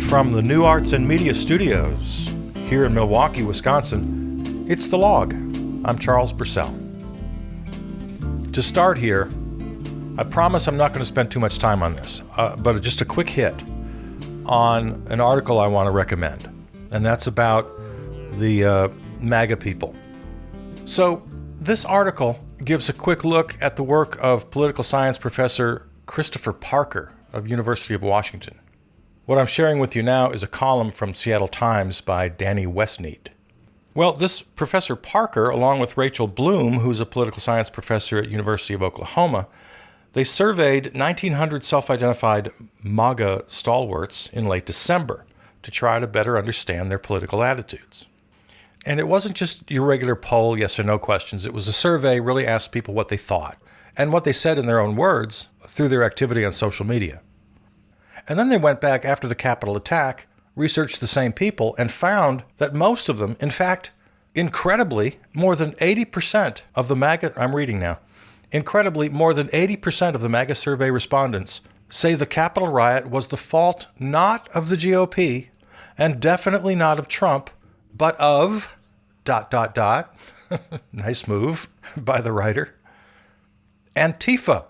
From the New Arts and Media Studios here in Milwaukee, Wisconsin, it's The Log. I'm Charles Purcell. To start here, I promise I'm not going to spend too much time on this, but just a quick hit on an article I want to recommend, and that's about the MAGA people. So this article gives a quick look at the work of political science professor Christopher Parker of University of Washington. What I'm sharing with you now is a column from Seattle Times by Danny Westneat. Well, this Professor Parker, along with Rachel Bloom, who's a political science professor at University of Oklahoma, they surveyed 1,900 self-identified MAGA stalwarts in late December to try to better understand their political attitudes. And it wasn't just your regular poll, yes or no questions. It was a survey really asked people what they thought and what they said in their own words through their activity on social media. And then they went back after the Capitol attack, researched the same people, and found that most of them, in fact, incredibly, more than 80% of the MAGA, I'm reading now, incredibly, more than 80% of the MAGA survey respondents say the Capitol riot was the fault not of the GOP and definitely not of Trump, but of ... Nice move by the writer. Antifa.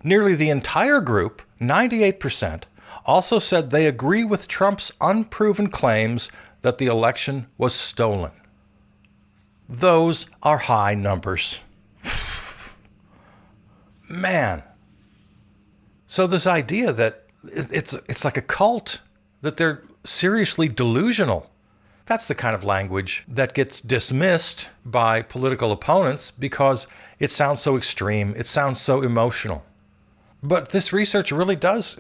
Nearly the entire group, 98%, also said they agree with Trump's unproven claims that the election was stolen. Those are high numbers. Man. So this idea that it's like a cult, that they're seriously delusional, that's the kind of language that gets dismissed by political opponents because it sounds so extreme, it sounds so emotional. But this research really does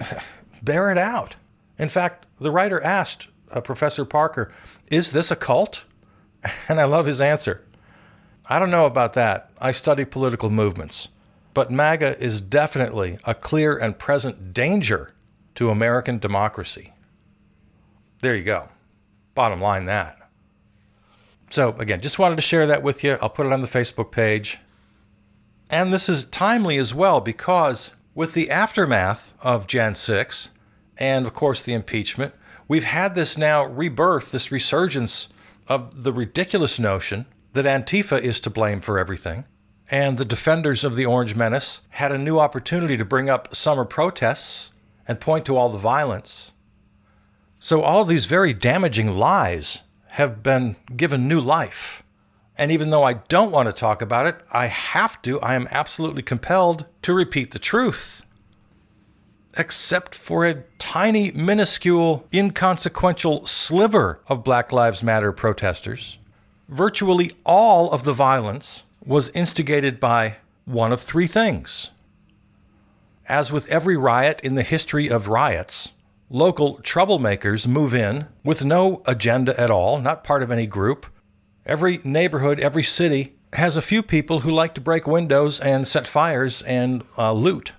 bear it out. In fact, the writer asked Professor Parker, is this a cult? And I love his answer. I don't know about that. I study political movements. But MAGA is definitely a clear and present danger to American democracy. There you go. Bottom line that. So again, just wanted to share that with you. I'll put it on the Facebook page. And this is timely as well because with the aftermath of Jan 6 and, of course, the impeachment, we've had this now rebirth, this resurgence of the ridiculous notion that Antifa is to blame for everything. And the defenders of the Orange Menace had a new opportunity to bring up summer protests and point to all the violence. So all of these very damaging lies have been given new life. And even though I don't want to talk about it, I am absolutely compelled to repeat the truth. Except for a tiny, minuscule, inconsequential sliver of Black Lives Matter protesters, virtually all of the violence was instigated by one of three things. As with every riot in the history of riots, local troublemakers move in with no agenda at all, not part of any group. Every neighborhood, every city has a few people who like to break windows and set fires and loot.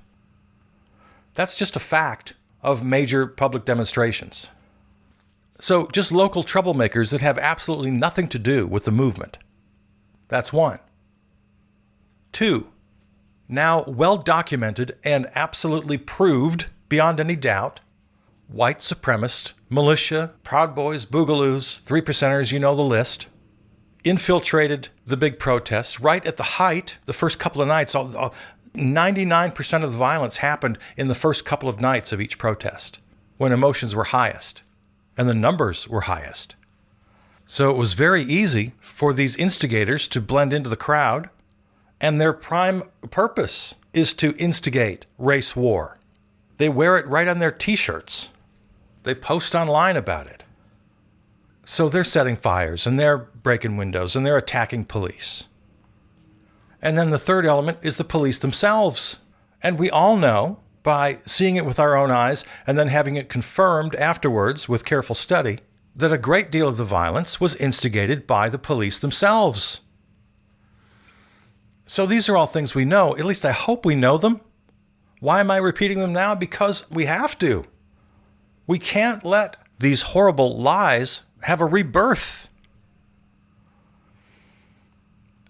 That's just a fact of major public demonstrations. So just local troublemakers that have absolutely nothing to do with the movement. That's one. Two, now well documented and absolutely proved beyond any doubt, white supremacist, militia, Proud Boys, Boogaloos, 3%ers, you know the list, infiltrated the big protests right at the height, the first couple of nights. 99% of the violence happened in the first couple of nights of each protest when emotions were highest and the numbers were highest. So it was very easy for these instigators to blend into the crowd, and their prime purpose is to instigate race war. They wear it right on their t-shirts. They post online about it. So they're setting fires, and they're breaking windows, and they're attacking police. And then the third element is the police themselves. And we all know, by seeing it with our own eyes and then having it confirmed afterwards with careful study, that a great deal of the violence was instigated by the police themselves. So these are all things we know. At least I hope we know them. Why am I repeating them now? Because we have to. We can't let these horrible lies have a rebirth.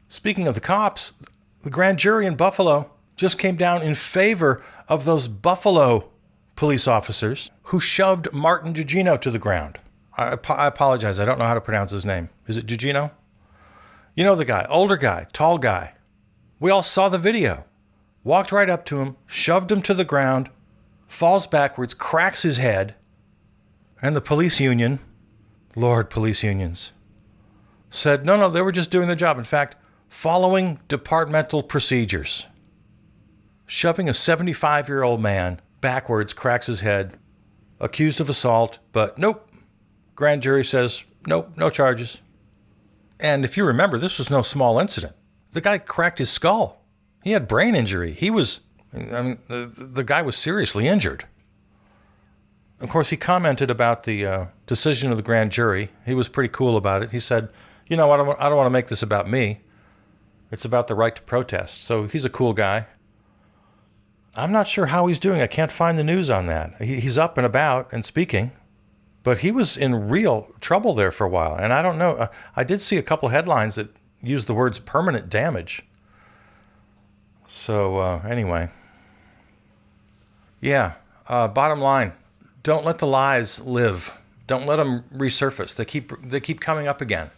Speaking of the cops, the grand jury in Buffalo just came down in favor of those Buffalo police officers who shoved Martin Gugino to the ground. I apologize. I don't know how to pronounce his name. Is it Gugino? You know the guy, older guy, tall guy. We all saw the video. Walked right up to him, shoved him to the ground, falls backwards, cracks his head, and the police union, Lord, police unions, said, no, they were just doing their job. In fact, following departmental procedures. Shoving a 75-year-old man backwards, cracks his head, accused of assault, but nope. Grand jury says, nope, no charges. And if you remember, this was no small incident. The guy cracked his skull. He had brain injury. The guy was seriously injured. Of course, he commented about the decision of the grand jury. He was pretty cool about it. He said, I don't want to make this about me. It's about the right to protest. So he's a cool guy. I'm not sure how he's doing. I can't find the news on that. He's up and about and speaking. But he was in real trouble there for a while. And I don't know. I did see a couple headlines that used the words permanent damage. So anyway. Yeah. Bottom line. Don't let the lies live. Don't let them resurface. They keep coming up again.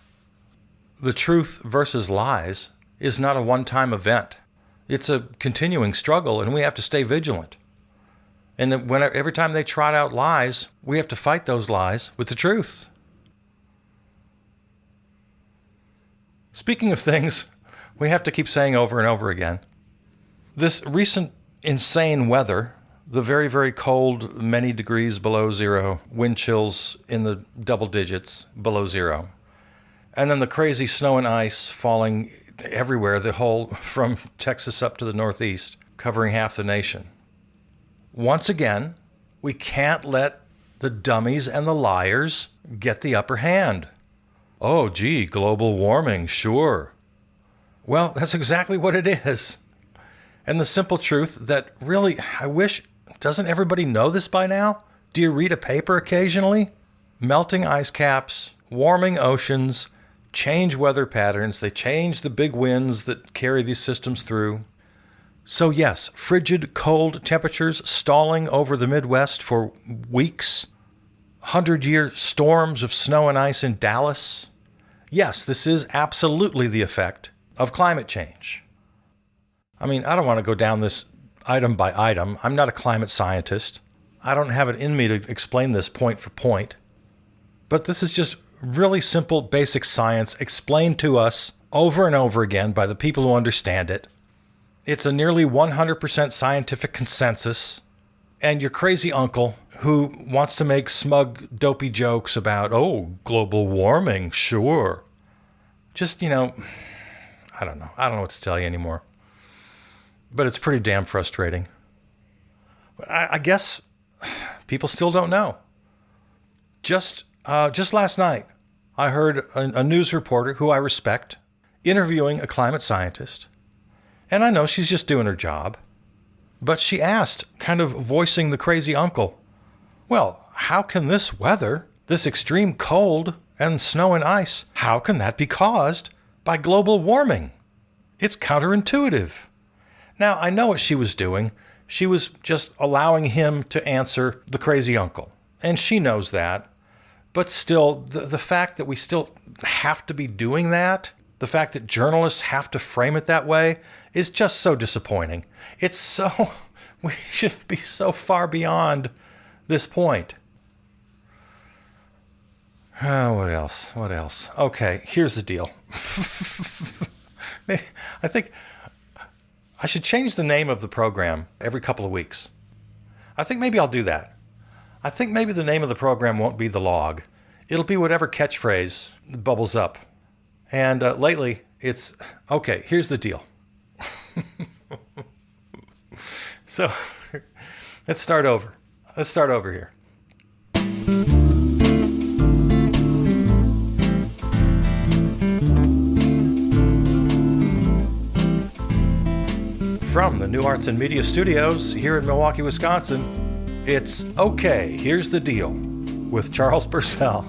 The truth versus lies is not a one-time event. It's a continuing struggle, and we have to stay vigilant. And every time they trot out lies, we have to fight those lies with the truth. Speaking of things we have to keep saying over and over again, this recent insane weather, the very, very cold, many degrees below zero, wind chills in the double digits below zero, and then the crazy snow and ice falling everywhere, from Texas up to the Northeast, covering half the nation. Once again, we can't let the dummies and the liars get the upper hand. Oh, gee, global warming, sure. Well, that's exactly what it is. And the simple truth that really, doesn't everybody know this by now? Do you read a paper occasionally? Melting ice caps, warming oceans, change weather patterns. They change the big winds that carry these systems through. So yes, frigid, cold temperatures stalling over the Midwest for weeks. 100-year storms of snow and ice in Dallas. Yes, this is absolutely the effect of climate change. I don't want to go down this item by item. I'm not a climate scientist. I don't have it in me to explain this point for point. But this is just really simple, basic science explained to us over and over again by the people who understand it. It's a nearly 100% scientific consensus. And your crazy uncle who wants to make smug, dopey jokes about, global warming, sure. Just, I don't know. I don't know what to tell you anymore. But it's pretty damn frustrating. I guess people still don't know. Just last night, I heard a news reporter who I respect interviewing a climate scientist. And I know she's just doing her job. But she asked, kind of voicing the crazy uncle, well, how can this weather, this extreme cold and snow and ice, how can that be caused by global warming? It's counterintuitive. Now, I know what she was doing. She was just allowing him to answer the crazy uncle. And she knows that. But still, the fact that we still have to be doing that, the fact that journalists have to frame it that way, is just so disappointing. We should be so far beyond this point. What else? Okay, here's the deal. I think I should change the name of the program every couple of weeks. I think maybe I'll do that. I think maybe the name of the program won't be The Log. It'll be whatever catchphrase bubbles up. And lately, it's, okay, here's the deal. So, let's start over. Here. From the New Arts and Media Studios here in Milwaukee, Wisconsin, it's Okay, Here's the Deal with Charles Purcell.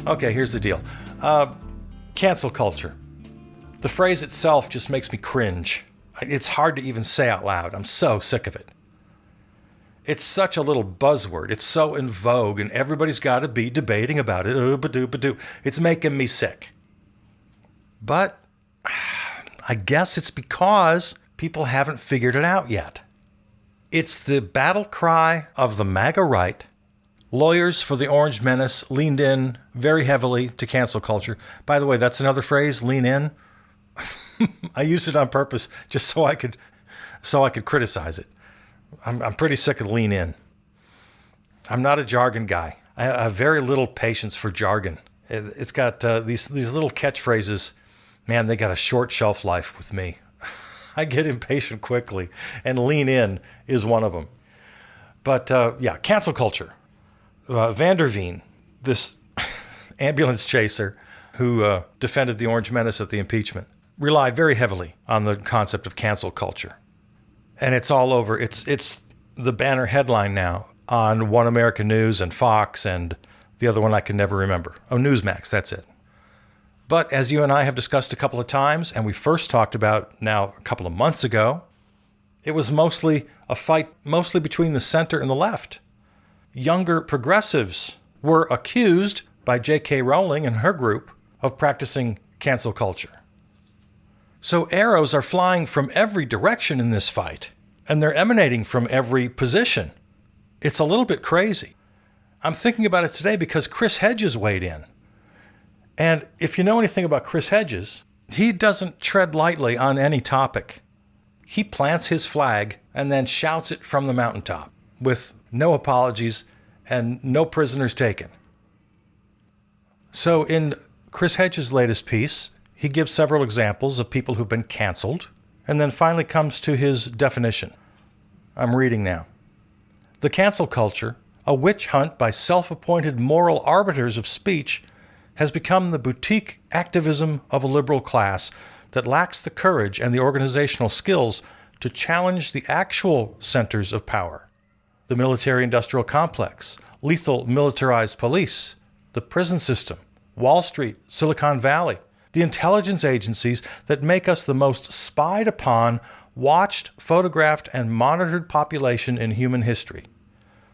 Okay, here's the deal. Cancel culture. The phrase itself just makes me cringe. It's hard to even say out loud. I'm so sick of it. It's such a little buzzword. It's so in vogue, and everybody's got to be debating about it. Ba-doo. It's making me sick. But I guess it's because people haven't figured it out yet. It's the battle cry of the MAGA right. Lawyers for the Orange Menace leaned in very heavily to cancel culture. By the way, that's another phrase, lean in. I used it on purpose just so I could criticize it. I'm pretty sick of lean in. I'm not a jargon guy. I have very little patience for jargon. It's got these little catchphrases. Man, they got a short shelf life with me. I get impatient quickly, and lean in is one of them. But yeah, cancel culture. Van der Veen, this ambulance chaser who defended the Orange Menace at the impeachment, relied very heavily on the concept of cancel culture. And it's all over. It's the banner headline now on One American News and Fox and the other one I can never remember. Oh, Newsmax, that's it. But as you and I have discussed a couple of times, and we first talked about now a couple of months ago, it was mostly a fight mostly between the center and the left. Younger progressives were accused by J.K. Rowling and her group of practicing cancel culture. So arrows are flying from every direction in this fight, and they're emanating from every position. It's a little bit crazy. I'm thinking about it today because Chris Hedges weighed in. And if you know anything about Chris Hedges, he doesn't tread lightly on any topic. He plants his flag and then shouts it from the mountaintop with no apologies and no prisoners taken. So in Chris Hedges' latest piece, he gives several examples of people who've been canceled, and then finally comes to his definition. I'm reading now. The cancel culture, a witch hunt by self-appointed moral arbiters of speech, has become the boutique activism of a liberal class that lacks the courage and the organizational skills to challenge the actual centers of power. The military-industrial complex, lethal militarized police, the prison system, Wall Street, Silicon Valley, the intelligence agencies that make us the most spied upon, watched, photographed, and monitored population in human history,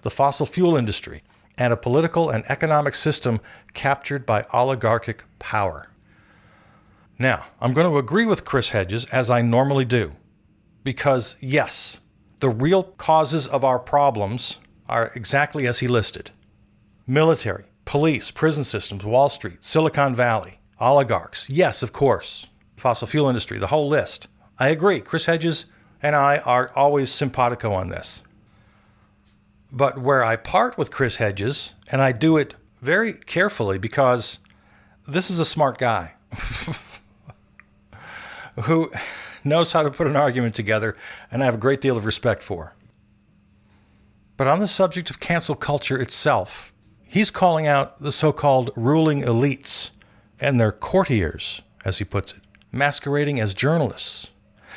the fossil fuel industry, and a political and economic system captured by oligarchic power. Now, I'm going to agree with Chris Hedges, as I normally do, because yes, the real causes of our problems are exactly as he listed. Military, police, prison systems, Wall Street, Silicon Valley, oligarchs, yes, of course, fossil fuel industry, the whole list. I agree. Chris Hedges and I are always simpatico on this. But where I part with Chris Hedges, and I do it very carefully because this is a smart guy who knows how to put an argument together, and I have a great deal of respect for. But on the subject of cancel culture itself, he's calling out the so-called ruling elites and their courtiers, as he puts it, masquerading as journalists.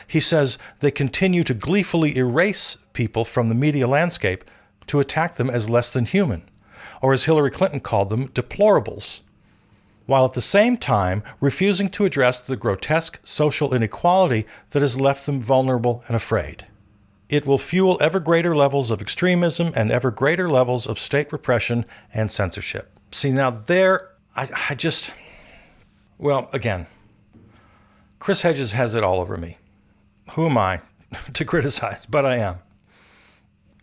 He says they continue to gleefully erase people from the media landscape to attack them as less than human, or as Hillary Clinton called them, deplorables, while at the same time refusing to address the grotesque social inequality that has left them vulnerable and afraid. It will fuel ever greater levels of extremism and ever greater levels of state repression and censorship. See, now there, well, again, Chris Hedges has it all over me. Who am I to criticize? But I am.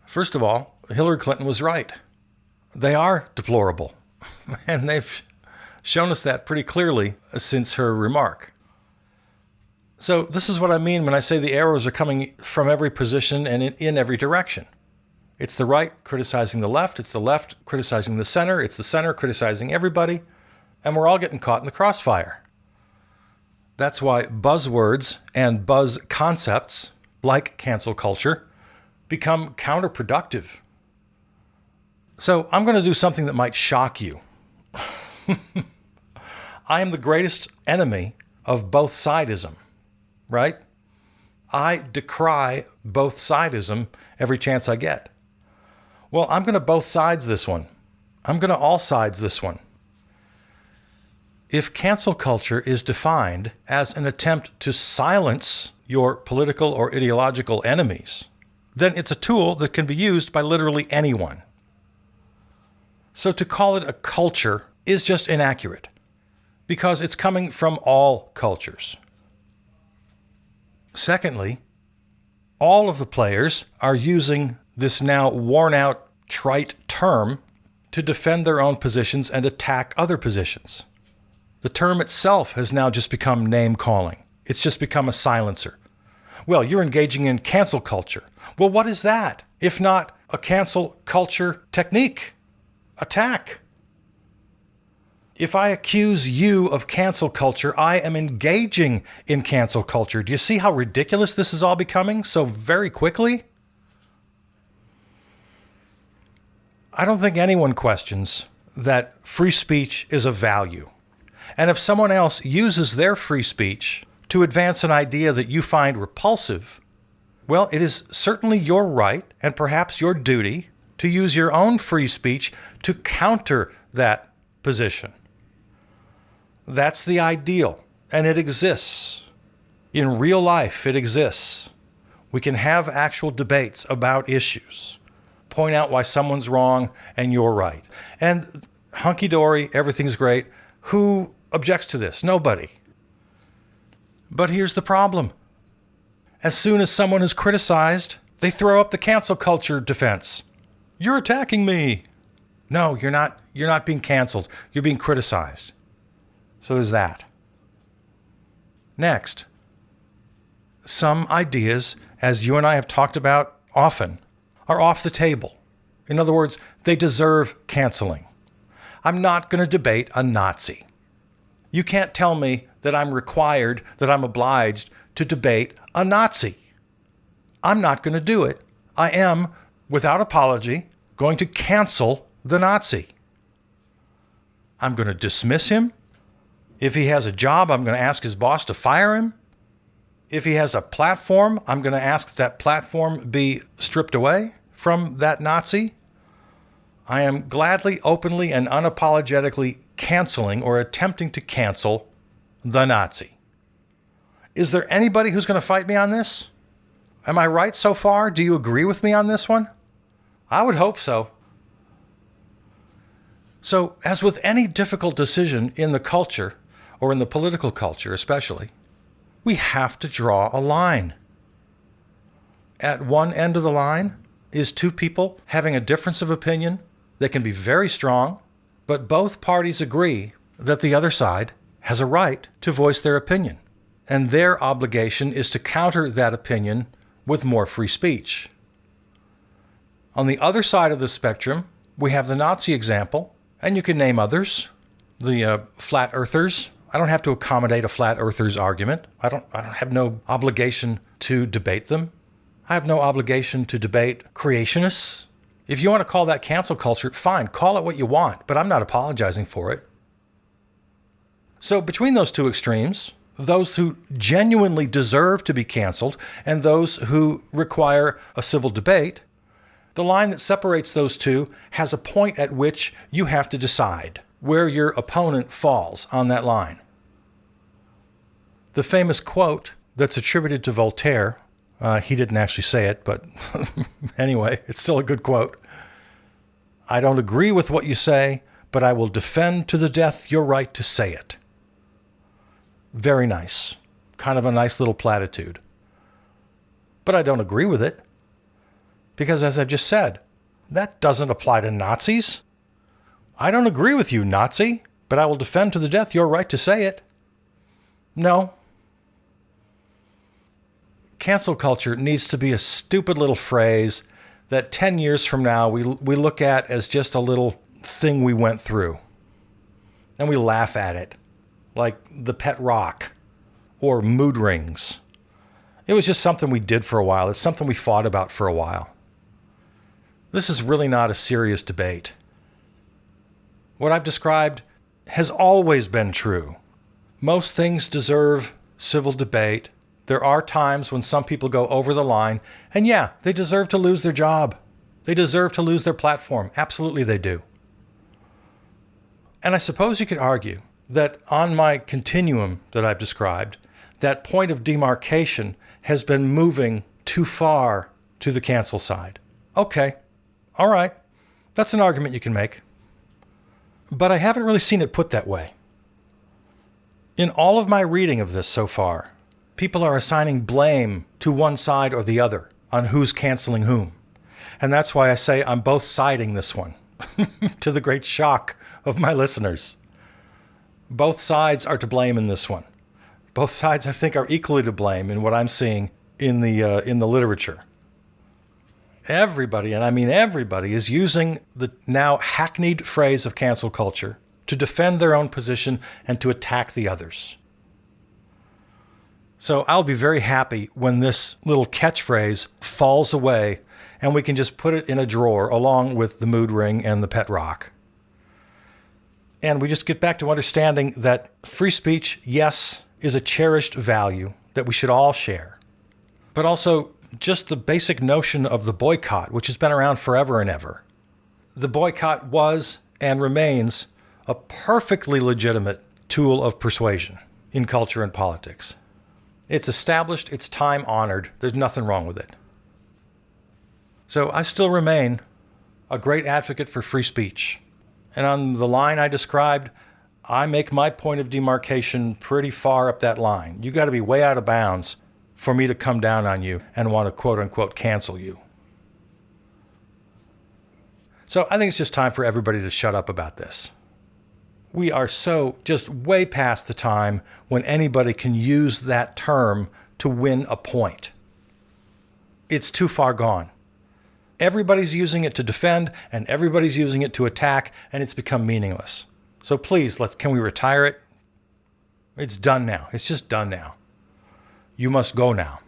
First of all, Hillary Clinton was right. They are deplorable. And they've shown us that pretty clearly since her remark. So this is what I mean when I say the arrows are coming from every position and in every direction. It's the right criticizing the left. It's the left criticizing the center. It's the center criticizing everybody. And we're all getting caught in the crossfire. That's why buzzwords and buzz concepts, like cancel culture, become counterproductive. So I'm going to do something that might shock you. I am the greatest enemy of both sidism, right? I decry both sidism every chance I get. Well, I'm going to both sides this one. I'm going to all sides this one. if cancel culture is defined as an attempt to silence your political or ideological enemies, then it's a tool that can be used by literally anyone. So to call it a culture is just inaccurate, because it's coming from all cultures. Secondly, all of the players are using this now worn-out, trite term to defend their own positions and attack other positions. The term itself has now just become name-calling. It's just become a silencer. Well, you're engaging in cancel culture. Well, what is that, if not a cancel culture technique? Attack. If I accuse you of cancel culture, I am engaging in cancel culture. Do you see how ridiculous this is all becoming so very quickly? I don't think anyone questions that free speech is a value. And if someone else uses their free speech to advance an idea that you find repulsive, well, it is certainly your right and perhaps your duty to use your own free speech to counter that position. That's the ideal, and it exists. In real life, it exists. We can have actual debates about issues, point out why someone's wrong and you're right. And hunky-dory, everything's great. Who objects to this? Nobody. But here's the problem. As soon as someone is criticized, they throw up the cancel culture defense. You're attacking me. No, you're not. You're not being canceled. You're being criticized. So there's that. Next, some ideas, as you and I have talked about often, are off the table. In other words, they deserve canceling. I'm not going to debate a Nazi. You can't tell me that I'm required, that I'm obliged to debate a Nazi. I'm not going to do it. I am, without apology, going to cancel the Nazi. I'm going to dismiss him. If he has a job, I'm going to ask his boss to fire him. If he has a platform, I'm going to ask that platform be stripped away from that Nazi. I am gladly, openly, and unapologetically canceling or attempting to cancel the Nazi. Is there anybody who's going to fight me on this? Am I right so far? Do you agree with me on this one? I would hope so. So, as with any difficult decision in the culture, or in the political culture especially, we have to draw a line. At one end of the line is two people having a difference of opinion that can be very strong, but both parties agree that the other side has a right to voice their opinion, and their obligation is to counter that opinion with more free speech. On the other side of the spectrum, we have the Nazi example, and you can name others, the flat earthers. I don't have to accommodate a flat earther's argument. I don't have no obligation to debate them. I have no obligation to debate creationists. If you want to call that cancel culture, fine, call it what you want, but I'm not apologizing for it. So between those two extremes, those who genuinely deserve to be canceled and those who require a civil debate, the line that separates those two has a point at which you have to decide where your opponent falls on that line. The famous quote that's attributed to Voltaire, he didn't actually say it, but anyway, it's still a good quote. I don't agree with what you say, but I will defend to the death your right to say it. Very nice. Kind of a nice little platitude. But I don't agree with it. Because as I just said, that doesn't apply to Nazis. I don't agree with you, Nazi, but I will defend to the death your right to say it. No. Cancel culture needs to be a stupid little phrase that 10 years from now we look at as just a little thing we went through. And we laugh at it, like the pet rock or mood rings. It was just something we did for a while. It's something we fought about for a while. This is really not a serious debate. What I've described has always been true. Most things deserve civil debate. There are times when some people go over the line, and yeah, they deserve to lose their job. They deserve to lose their platform. Absolutely they do. And I suppose you could argue that on my continuum that I've described, that point of demarcation has been moving too far to the cancel side. Okay, all right, that's an argument you can make. But I haven't really seen it put that way. In all of my reading of this so far, people are assigning blame to one side or the other on who's canceling whom. And that's why I say I'm both siding this one, to the great shock of my listeners. Both sides are to blame in this one. Both sides, I think, are equally to blame in what I'm seeing in the literature. Everybody, and I mean everybody, is using the now hackneyed phrase of cancel culture to defend their own position and to attack the others. So I'll be very happy when this little catchphrase falls away and we can just put it in a drawer along with the mood ring and the pet rock. And we just get back to understanding that free speech, yes, is a cherished value that we should all share. But also just the basic notion of the boycott, which has been around forever and ever. The boycott was and remains a perfectly legitimate tool of persuasion in culture and politics. It's established, it's time-honored, there's nothing wrong with it. So I still remain a great advocate for free speech. And on the line I described, I make my point of demarcation pretty far up that line. You got to be way out of bounds for me to come down on you and want to quote-unquote cancel you. So I think it's just time for everybody to shut up about this. We are so just way past the time when anybody can use that term to win a point. It's too far gone. Everybody's using it to defend, and everybody's using it to attack, and it's become meaningless. So please, can we retire it? It's done now. It's just done now. You must go now.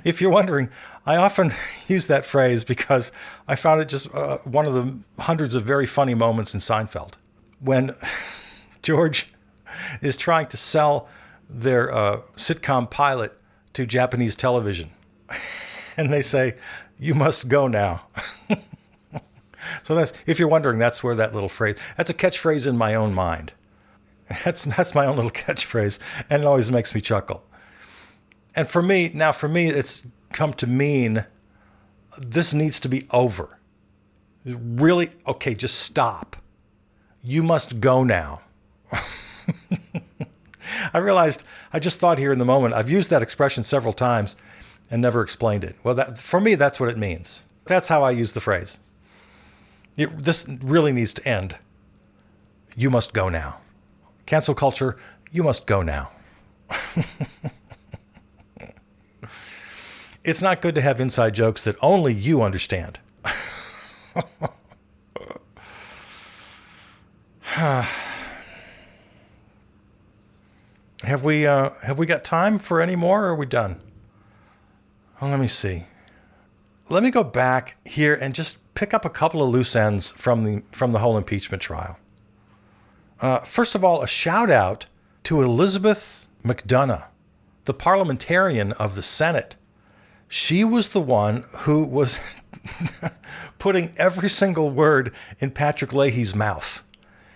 If you're wondering, I often use that phrase because I found it just one of the hundreds of very funny moments in Seinfeld. When George is trying to sell their sitcom pilot to Japanese television. And they say, "You must go now." So that's, if you're wondering, that's where that little phrase, that's a catchphrase in my own mind. That's my own little catchphrase, and it always makes me chuckle. And for me, it's come to mean this needs to be over. Really, okay, just stop. You must go now. I just thought here in the moment, I've used that expression several times and never explained it. Well, for me, that's what it means. That's how I use the phrase. This really needs to end. You must go now. Cancel culture, you must go now. It's not good to have inside jokes that only you understand. Have we got time for any more, or are we done? Well, let me see. Let me go back here and just pick up a couple of loose ends from the whole impeachment trial. First of all, a shout out to Elizabeth McDonough, the parliamentarian of the Senate. She was the one who was putting every single word in Patrick Leahy's mouth.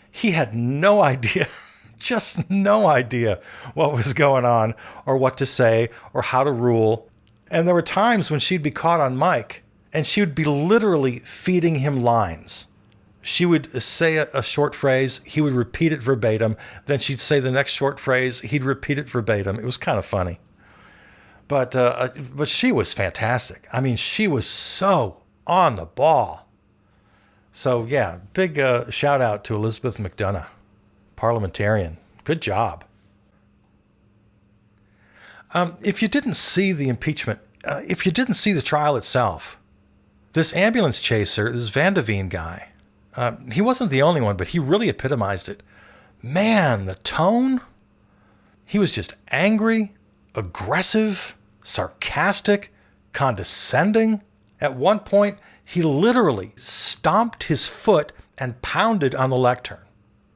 He had no idea, just no idea what was going on or what to say or how to rule. And there were times when she'd be caught on mic and she would be literally feeding him lines. She would say a short phrase, he would repeat it verbatim, then she'd say the next short phrase, he'd repeat it verbatim. It was kind of funny. But she was fantastic. I mean, she was so on the ball. So yeah, big shout out to Elizabeth McDonough, parliamentarian. Good job. If you didn't see the impeachment, if you didn't see the trial itself, this ambulance chaser, this Van de Veen guy, he wasn't the only one, but he really epitomized it. Man, the tone, he was just angry, aggressive, sarcastic, condescending. At one point, he literally stomped his foot and pounded on the lectern,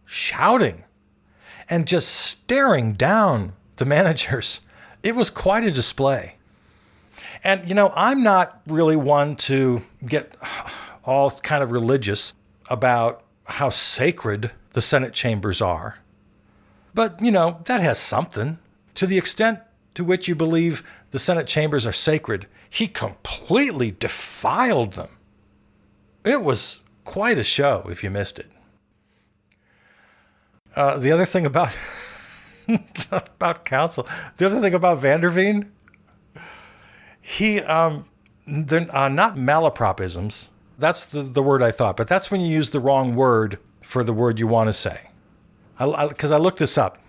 shouting and just staring down the managers. It was quite a display. And, I'm not really one to get all kind of religious about how sacred the Senate chambers are. But, you know, that has something. To the extent to which you believe the Senate chambers are sacred, he completely defiled them. It was quite a show if you missed it. The other thing about about counsel, the other thing about Van der Veen, they're not malapropisms. That's the word I thought, but that's when you use the wrong word for the word you want to say. Because I looked this up,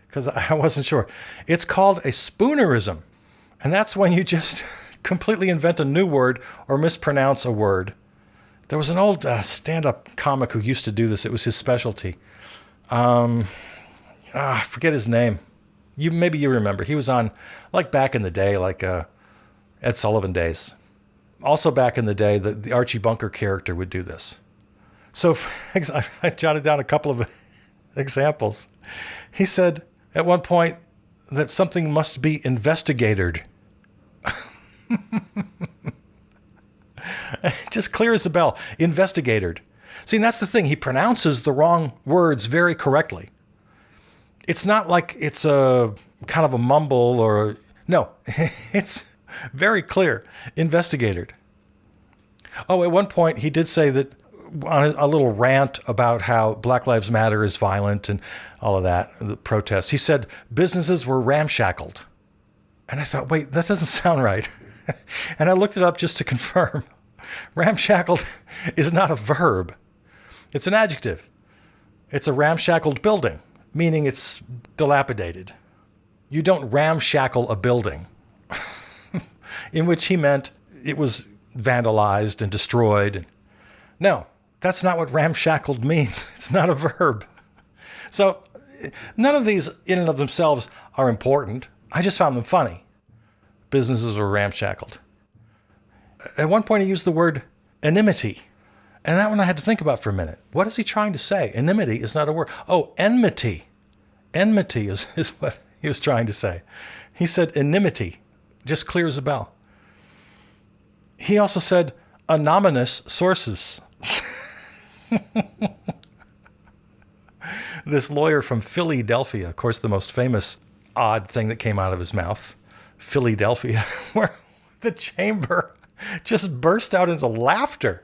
because I wasn't sure. It's called a spoonerism, and that's when you just completely invent a new word or mispronounce a word. There was an old stand-up comic who used to do this. It was his specialty. I forget his name. Maybe you remember. He was on, like back in the day, like Ed Sullivan days. Also back in the day, the Archie Bunker character would do this. So I jotted down a couple of examples. He said at one point that something must be investigated. Just clear as a bell. Investigated. See, that's the thing. He pronounces the wrong words very correctly. It's not like it's a kind of a mumble or... No, it's very clear. Investigated. Oh, at one point he did say that on a little rant about how Black Lives Matter is violent and all of that, the protests, he said businesses were ramshackled. And I thought, wait, that doesn't sound right. And I looked it up just to confirm. Ramshackled is not a verb. It's an adjective. It's a ramshackled building, meaning it's dilapidated. You don't ramshackle a building, in which he meant it was vandalized and destroyed. No, that's not what ramshackled means. It's not a verb. So none of these in and of themselves are important. I just found them funny. Businesses were ramshackled. At one point he used the word enmity. And that one I had to think about for a minute. What is he trying to say? Enmity is not a word. Oh, enmity. Enmity is what he was trying to say. He said enmity, just clear as a bell. He also said anonymous sources. This lawyer from Philadelphia, of course, the most famous odd thing that came out of his mouth, Philadelphia, where the chamber just burst out into laughter.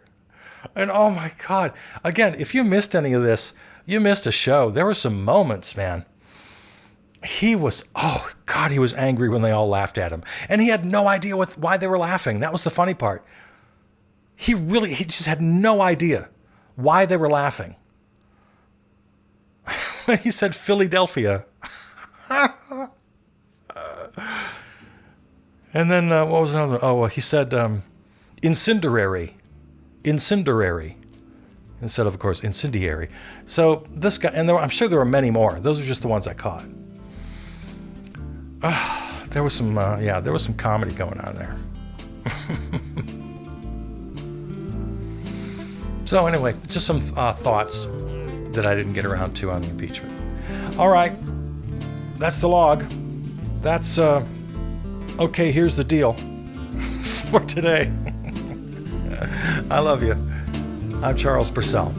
And oh my God, again, if you missed any of this, you missed a show. There were some moments, man. He was angry when they all laughed at him. And he had no idea why they were laughing. That was the funny part. He just had no idea why they were laughing. When he said Philadelphia. And then what was another? Oh, he said incendiary. Incendiary. Instead of course, incendiary. So this guy, and I'm sure there were many more. Those are just the ones I caught. There was some comedy going on there. So anyway, just some thoughts that I didn't get around to on the impeachment. All right, that's the log. That's okay. Here's the deal for today. I love you. I'm Charles Purcell.